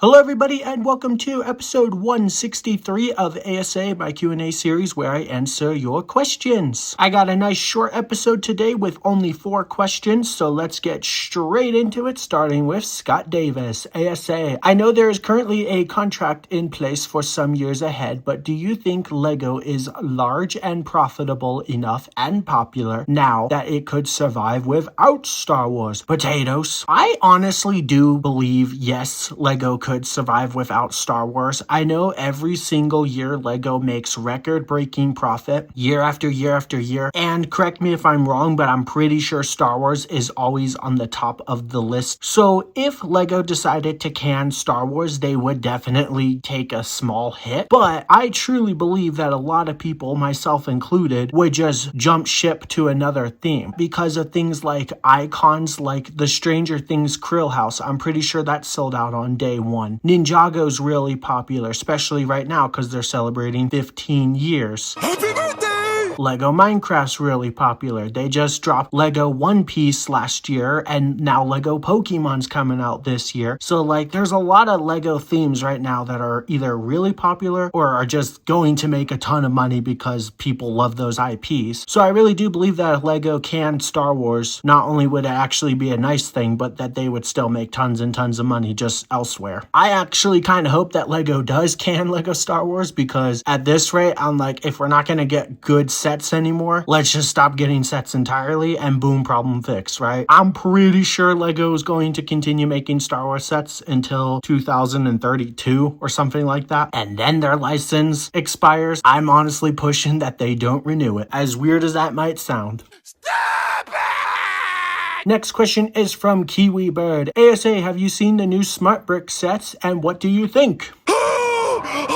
Hello everybody and welcome to episode 163 of A.S.A, my Q&A series where I answer your questions. I got a nice short episode today with only 4 questions, so let's get straight into it, starting with Scott Davis, A.S.A. I know there is currently a contract in place for some years ahead, but do you think LEGO is large and profitable enough and popular now that it could survive without Star Wars? Potatoes. I honestly do believe yes, LEGO could survive without Star Wars. I know every single year LEGO makes record-breaking profit year after year after year, and correct me if I'm wrong, but I'm pretty sure Star Wars is always on the top of the list. So if LEGO decided to can Star Wars, they would definitely take a small hit, but I truly believe that a lot of people, myself included, would just jump ship to another theme because of things like icons like the Stranger Things Krill House. I'm pretty sure that's sold out on day one. Ninjago's really popular, especially right now because they're celebrating 15 years. Happy birthday! Lego Minecraft's really popular. They just dropped Lego One Piece last year, and now Lego Pokemon's coming out this year. So like, there's a lot of Lego themes right now that are either really popular or are just going to make a ton of money because people love those IPs. So I really do believe that if Lego can Star Wars, not only would it actually be a nice thing, but that they would still make tons and tons of money just elsewhere. I actually kind of hope that LEGO does can Lego Star Wars, because at this rate, I'm like, if we're not going to get good sets anymore, let's just stop getting sets entirely and boom, problem fixed, right? I'm pretty sure LEGO is going to continue making Star Wars sets until 2032 or something like that, and then their license expires. I'm honestly pushing that they don't renew it, as weird as that might sound. Stop it! Next question is from Kiwi Bird. A.S.A, have you seen the new Smart Brick sets and what do you think? Horrible!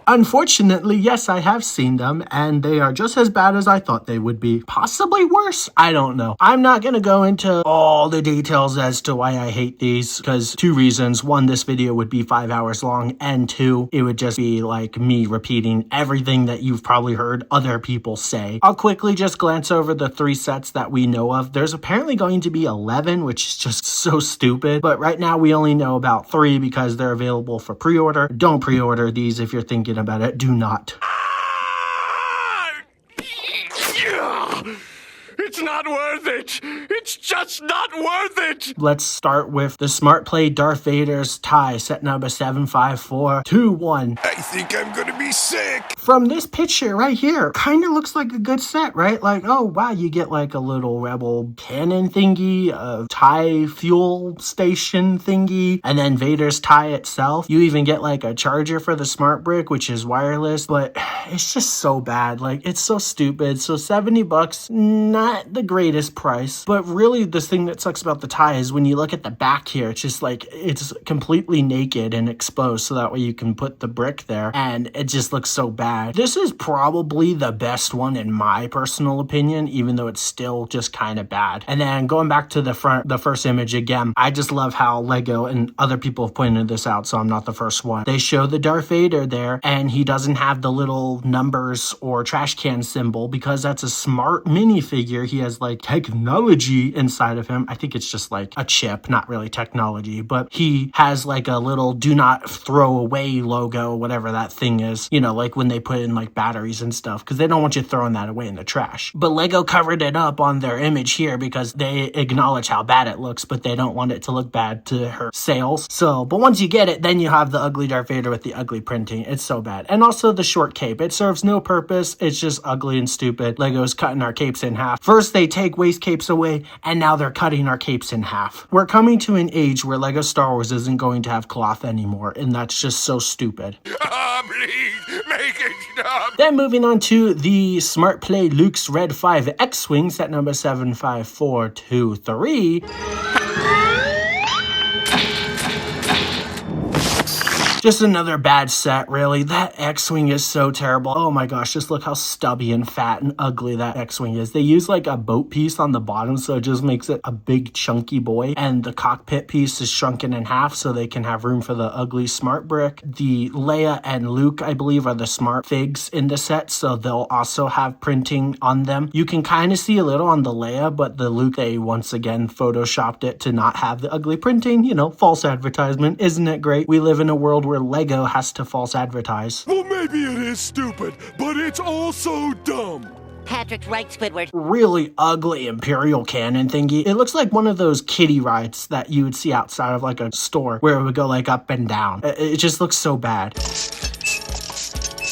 Unfortunately, yes, I have seen them, and they are just as bad as I thought they would be. Possibly worse. I don't know. I'm not going to go into all the details as to why I hate these, because 2 reasons. 1, this video would be 5 hours long, and 2, it would just be like me repeating everything that you've probably heard other people say. I'll quickly just glance over the 3 sets that we know of. There's apparently going to be 11, which is just so stupid, but right now we only know about 3 because they're available for pre-order. Don't pre-order these if you're thinking about it. Do not. It's not worth it. It's just not worth it. Let's start with the Smart Play Darth Vader's tie, set number 75421. I think I'm gonna be sick. From this picture right here, kind of looks like a good set, right? Like, oh wow, you get like a little rebel cannon thingy, a tie fuel station thingy, and then Vader's tie itself. You even get like a charger for the Smart Brick, which is wireless, but it's just so bad. Like, it's so stupid. So $70, not the greatest price, but really the thing that sucks about the tie is when you look at the back here, it's just like, it's completely naked and exposed, so that way you can put the brick there, and it just looks so bad. This is probably the best one in my personal opinion, even though it's still just kind of bad. And then going back to the first image again, I just love how LEGO, and other people have pointed this out, so I'm not the first one, they show the Darth Vader there, and he doesn't have the little numbers or trash can symbol because that's a smart minifigure. He has like technology inside of him. I think it's just like a chip, not really technology, but he has like a little do not throw away logo, whatever that thing is, you know, like when they put in like batteries and stuff, because they don't want you throwing that away in the trash. But LEGO covered it up on their image here because they acknowledge how bad it looks, but they don't want it to look bad to hurt sales. So, but once you get it, then you have the ugly Darth Vader with the ugly printing. It's so bad. And also the short cape. It serves no purpose. It's just ugly and stupid. LEGO's cutting our capes in half. First they take waist capes away, and now they're cutting our capes in half. We're coming to an age where LEGO Star Wars isn't going to have cloth anymore, and that's just so stupid. Please, make it stop. Then moving on to the Smart Play Luke's Red 5 X-Wing, set number 75423. Just another bad set, really. That X-Wing is so terrible. Oh my gosh, just look how stubby and fat and ugly that X-Wing is. They use like a boat piece on the bottom, so it just makes it a big chunky boy. And the cockpit piece is shrunken in half so they can have room for the ugly smart brick. The Leia and Luke, I believe, are the smart figs in the set, so they'll also have printing on them. You can kind of see a little on the Leia, but the Luke, they once again photoshopped it to not have the ugly printing. You know, false advertisement. Isn't it great? We live in a world where Lego has to false advertise. Well, maybe it is stupid, but it's also dumb. Patrick's right, Squidward. Really ugly Imperial cannon thingy. It looks like one of those kiddie rides that you would see outside of like a store where it would go like up and down. It just looks so bad.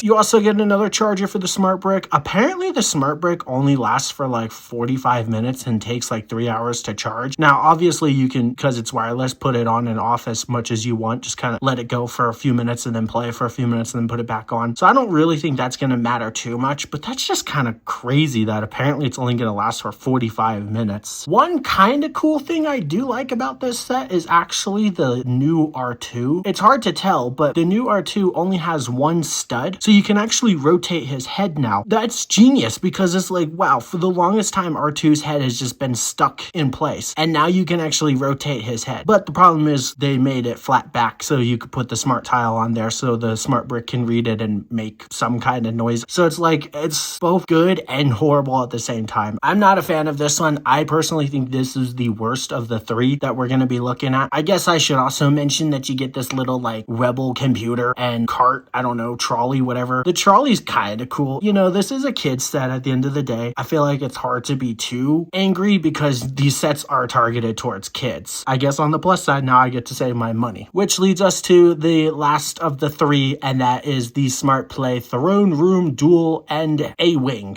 You also get another charger for the smart brick. Apparently the smart brick only lasts for like 45 minutes and takes like 3 hours to charge. Now, obviously you can, because it's wireless, put it on and off as much as you want. Just kind of let it go for a few minutes and then play for a few minutes and then put it back on. So I don't really think that's going to matter too much, but that's just kind of crazy that apparently it's only going to last for 45 minutes. One kind of cool thing I do like about this set is actually the new R2. It's hard to tell, but the new R2 only has one stud. So you can actually rotate his head now. That's genius because it's like, wow, for the longest time, R2's head has just been stuck in place. And now you can actually rotate his head. But the problem is they made it flat back so you could put the smart tile on there so the smart brick can read it and make some kind of noise. So it's like, it's both good and horrible at the same time. I'm not a fan of this one. I personally think this is the worst of the three that we're going to be looking at. I guess I should also mention that you get this little like rebel computer and cart, I don't know, trolley, whatever. The trolley's kind of cool. You know, this is a kid's set at the end of the day. I feel like it's hard to be too angry because these sets are targeted towards kids. I guess on the plus side, now I get to save my money. Which leads us to the last of the three, and that is the Smart Play Throne Room Duel and A-Wing.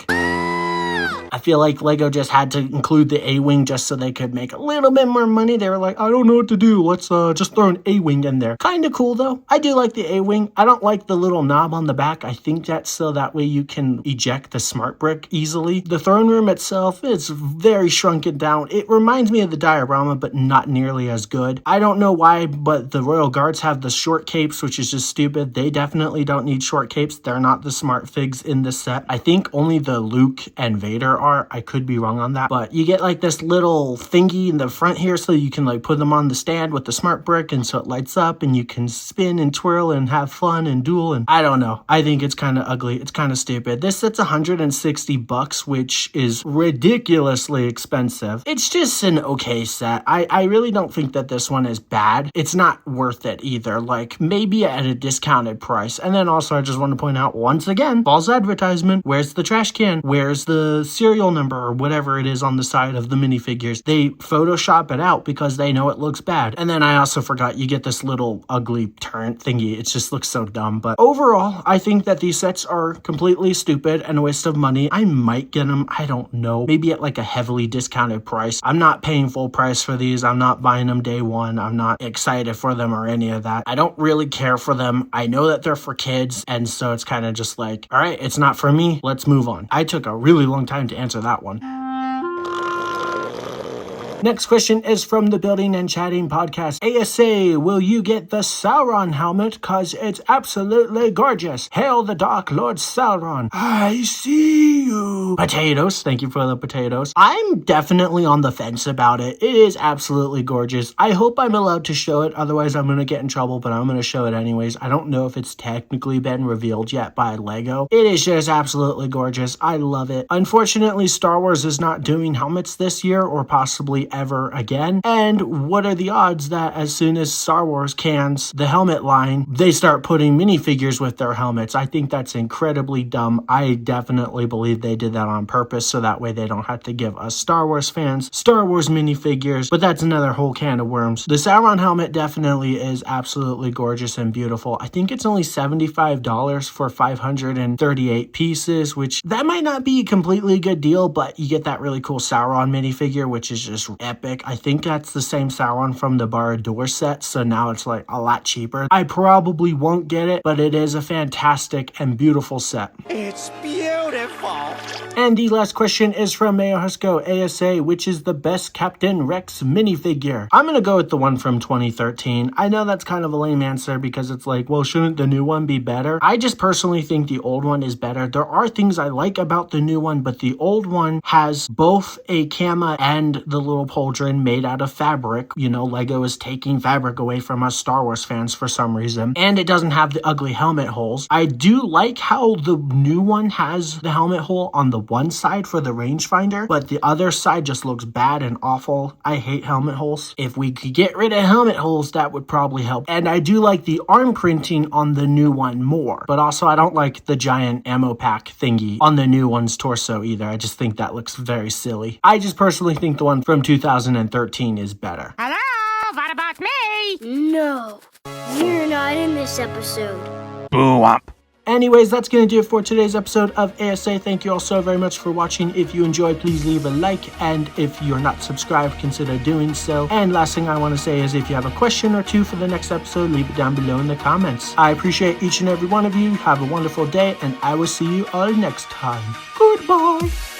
I feel like Lego just had to include the A-Wing just so they could make a little bit more money. They were like, I don't know what to do. Let's just throw an A-Wing in there. Kind of cool though. I do like the A-Wing. I don't like the little knob on the back. I think that's so that way you can eject the smart brick easily. The throne room itself is very shrunken down. It reminds me of the diorama, but not nearly as good. I don't know why, but the Royal Guards have the short capes, which is just stupid. They definitely don't need short capes. They're not the smart figs in this set. I think only the Luke and Vader are. I could be wrong on that, but you get like this little thingy in the front here so you can like put them on the stand with the smart brick, and so it lights up and you can spin and twirl and have fun and duel, and I don't know. I think it's kind of ugly. It's kind of stupid. This set's $160, which is ridiculously expensive. It's just an okay set. I really don't think that this one is bad. It's not worth it either. Like maybe at a discounted price. And then also I just want to point out once again, false advertisement. Where's the trash can? Where's the serial number or whatever it is on the side of the minifigures? They Photoshop it out because they know it looks bad. And then I also forgot you get this little ugly turret thingy. It just looks so dumb. But overall, I think that these sets are completely stupid and a waste of money. I might get them. I don't know. Maybe at like a heavily discounted price. I'm not paying full price for these. I'm not buying them day one. I'm not excited for them or any of that. I don't really care for them. I know that they're for kids. And so it's kind of just like, all right, it's not for me. Let's move on. I took a really long time to answer that one. Next question is from the Building and Chatting podcast. A.S.A, will you get the Sauron helmet? Cause it's absolutely gorgeous. Hail the Dark Lord Sauron. I see you. Potatoes. Thank you for the potatoes. I'm definitely on the fence about it. It is absolutely gorgeous. I hope I'm allowed to show it. Otherwise, I'm going to get in trouble, but I'm going to show it anyways. I don't know if it's technically been revealed yet by Lego. It is just absolutely gorgeous. I love it. Unfortunately, Star Wars is not doing helmets this year or possibly ever again. And what are the odds that as soon as Star Wars cans the helmet line, they start putting minifigures with their helmets? I think that's incredibly dumb. I definitely believe they did that on purpose so that way they don't have to give us Star Wars fans Star Wars minifigures, but that's another whole can of worms. The Sauron helmet definitely is absolutely gorgeous and beautiful. I think it's only $75 for 538 pieces, which that might not be a completely good deal, but you get that really cool Sauron minifigure, which is just epic. I think that's the same Sauron from the Barad-dûr set, so now it's like a lot cheaper. I probably won't get it, but it is a fantastic and beautiful set. It's beautiful. And the last question is from Mayo Husko, A.S.A, which is the best Captain Rex minifigure? I'm gonna go with the one from 2013. I know that's kind of a lame answer because it's like, well, shouldn't the new one be better? I just personally think the old one is better. There are things I like about the new one, but the old one has both a Kama and the little pauldron made out of fabric. You know, Lego is taking fabric away from us Star Wars fans for some reason. And it doesn't have the ugly helmet holes. I do like how the new one has the helmet hole on the one side for the rangefinder, but the other side just looks bad and awful. I hate helmet holes. If we could get rid of helmet holes, that would probably help. And I do like the arm printing on the new one more, but also I don't like the giant ammo pack thingy on the new one's torso either. I just think that looks very silly. I just personally think the one from 2013 is better. Hello, what about me? No, you're not in this episode. Boo-womp. Anyways, that's going to do it for today's episode of A.S.A. Thank you all so very much for watching. If you enjoyed, please leave a like, and if you're not subscribed, consider doing so. And last thing I want to say is if you have a question or two for the next episode, leave it down below in the comments. I appreciate each and every one of you. Have a wonderful day, and I will see you all next time. Goodbye.